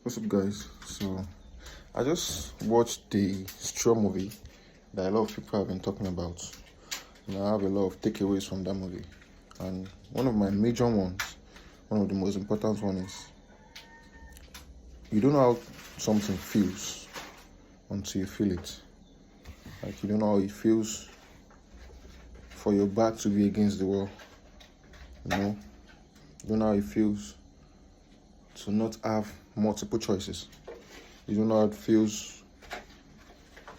What's up, guys? So, I just watched the Straw movie that a lot of people have been talking about. I have a lot of takeaways from that movie, and one of my major ones, one of the most important ones, is you don't know how something feels until you feel it. Like, you don't know how it feels for your back to be against the wall. You don't know how it feels to not have multiple choices. You don't know how it feels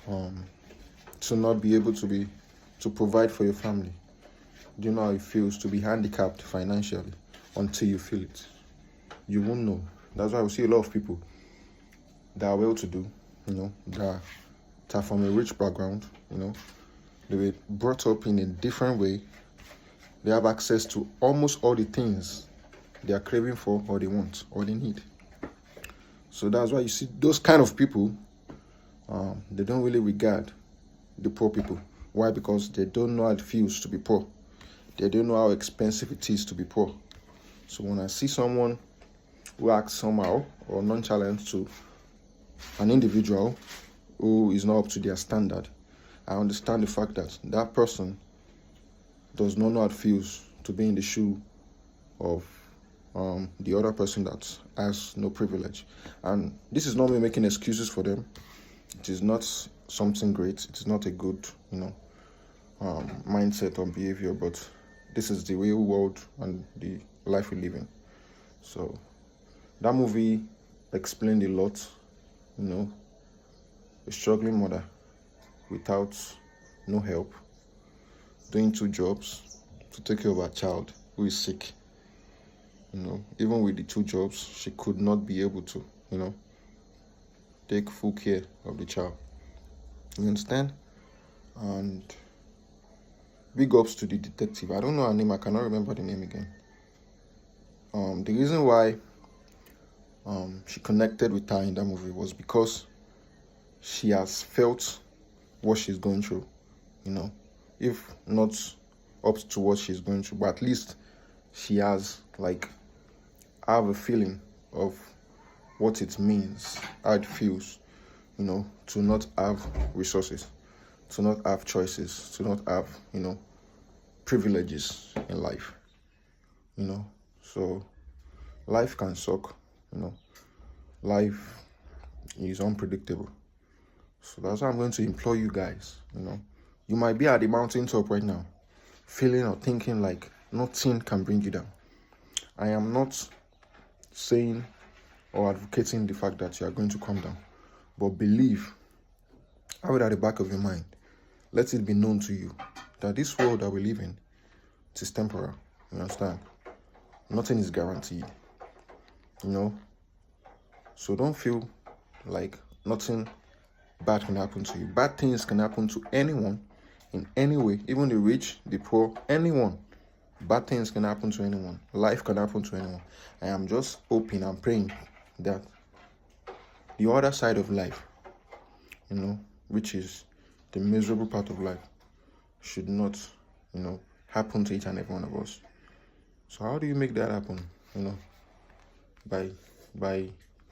to not be able to provide for your family. You don't know how it feels to be handicapped financially until you feel it. You won't know. That's why we see a lot of people that are well-to-do, that are from a rich background, they were brought up in a different way. They have access to almost all the things they are craving for, or they want, or they need. So that's why you see those kind of people, they don't really regard the poor people. Why? Because they don't know how it feels to be poor. They don't know how expensive it is to be poor. So when I see someone who acts somehow or nonchalant to an individual who is not up to their standard, I understand the fact that that person does not know how it feels to be in the shoe of the other person that has no privilege. And this is not me making excuses for them. It is not something great. It is not a good, mindset or behavior, but this is the real world and the life we live in. So that movie explained a lot, a struggling mother without no help, doing 2 jobs to take care of her child who is sick. Even with the 2 jobs, she could not be able to, take full care of the child. You understand? And big ups to the detective. I don't know her name. I cannot remember the name again. The reason why she connected with her in that movie was because she has felt what she's going through, if not up to what she's going through, but at least she has have a feeling of what it means, how it feels, to not have resources, to not have choices, to not have, privileges in life, So life can suck, Life is unpredictable. So that's why I'm going to implore you guys, You might be at the mountaintop right now, feeling or thinking like nothing can bring you down. I am not saying or advocating the fact that you are going to come down, but believe, have it at the back of your mind, let it be known to you that this world that we live in, it is temporal. You understand? Nothing is guaranteed. So don't feel like nothing bad can happen to you. Bad things can happen to anyone in any way, even the rich, the poor, anyone. Bad things can happen to anyone. Life can happen to anyone. I am just hoping and praying that the other side of life, which is the miserable part of life, should not, happen to each and every one of us. So how do you make that happen? By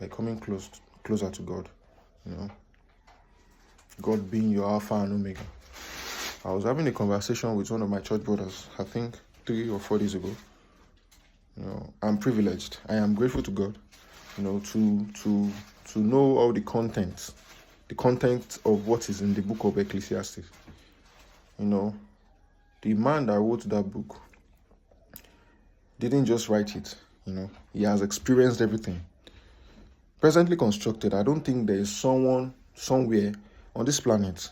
coming closer to God. God being your Alpha and Omega. I was having a conversation with one of my church brothers, I think 3 or 4 days ago. I'm privileged. I am grateful to God, to know all the content of what is in the book of Ecclesiastes. The man that wrote that book didn't just write it, he has experienced everything. Presently constructed, I don't think there is someone somewhere on this planet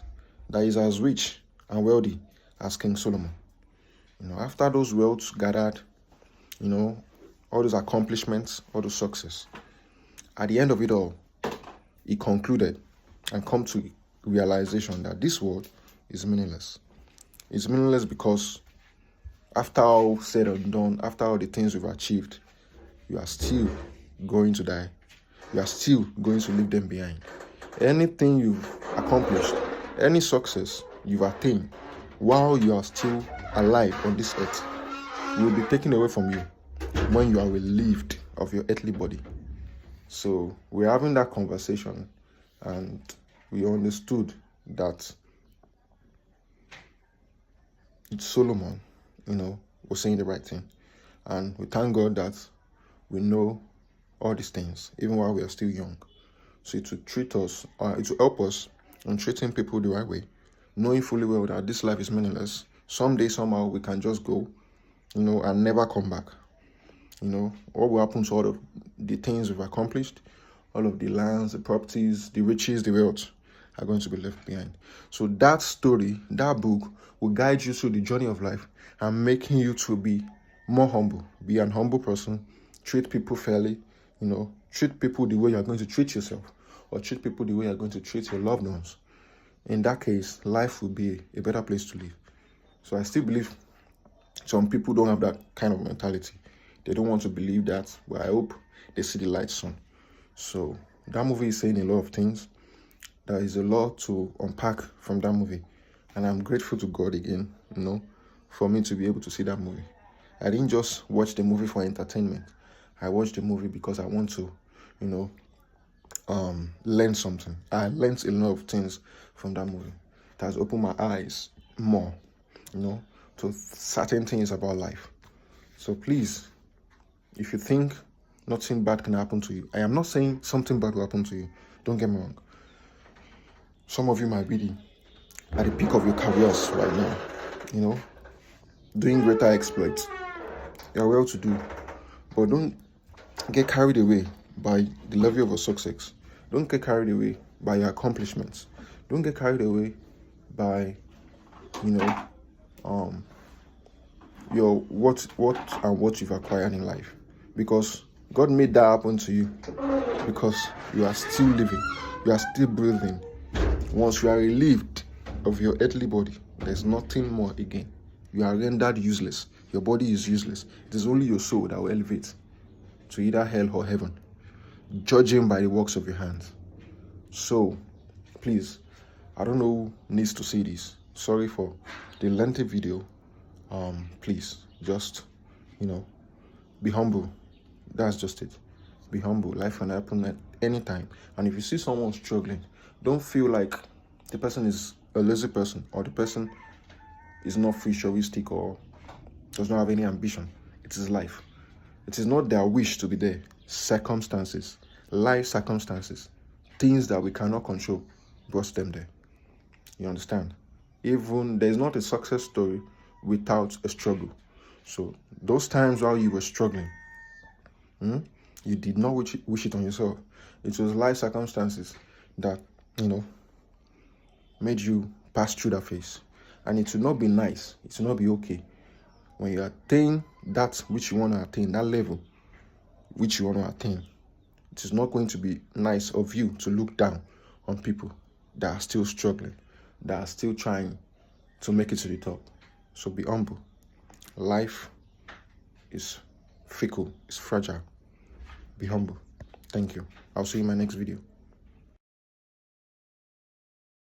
that is as rich and wealthy as King Solomon. After those wealths gathered, all those accomplishments, all those success, at the end of it all, he concluded and come to realization that this world is meaningless. It's meaningless because after all said and done, after all the things we've achieved, you are still going to die. You are still going to leave them behind. Anything you've accomplished, any success you've attained while you are still alive on this earth will be taken away from you when you are relieved of your earthly body. So we're having that conversation, and we understood that Solomon, was saying the right thing. And we thank God that we know all these things, even while we are still young. So it will treat us, it will help us in treating people the right way, knowing fully well that this life is meaningless. Someday, somehow, we can just go, and never come back. What will happen to all of the things we've accomplished, all of the lands, the properties, the riches, the wealth are going to be left behind. So that story, that book will guide you through the journey of life and making you to be more humble, be an humble person, treat people fairly, treat people the way you're going to treat yourself, or treat people the way you're going to treat your loved ones. In that case, life will be a better place to live. So I still believe some people don't have that kind of mentality. They don't want to believe that, but I hope they see the light soon. So that movie is saying a lot of things. There is a lot to unpack from that movie. And I'm grateful to God again, for me to be able to see that movie. I didn't just watch the movie for entertainment. I watched the movie because I want to, learn something. I learned a lot of things from that movie. It has opened my eyes more, to certain things about life. So please, if you think nothing bad can happen to you, I am not saying something bad will happen to you. Don't get me wrong. Some of you might be at the peak of your careers right now, doing greater exploits. You're well to do, but don't get carried away by the level of your success. Don't get carried away by your accomplishments. Don't get carried away by, your what you've acquired in life, because God made that happen to you because you are still living, you are still breathing. Once you are relieved of your earthly body, there's nothing more again. You are rendered useless. Your body is useless. It is only your soul that will elevate to either hell or heaven, judging by the works of your hands. So please, I don't know who needs to see this. Sorry for the lengthy video. Please just be humble. That's just it. Be humble. Life can happen at any time. And if you see someone struggling, don't feel like the person is a lazy person, or the person is not futuristic, or does not have any ambition. It is life. It is not their wish to be there. Circumstances, life circumstances, things that we cannot control brought them there. You understand? Even there's not a success story without a struggle. So those times while you were struggling, you did not wish it on yourself. It was life circumstances that, made you pass through that phase. And it will not be nice. It will not be okay when you attain that which you want to attain, that level which you want to attain. It is not going to be nice of you to look down on people that are still struggling, that are still trying to make it to the top. So be humble. Life is fickle, it's fragile. Be humble. Thank you. I'll see you in my next video.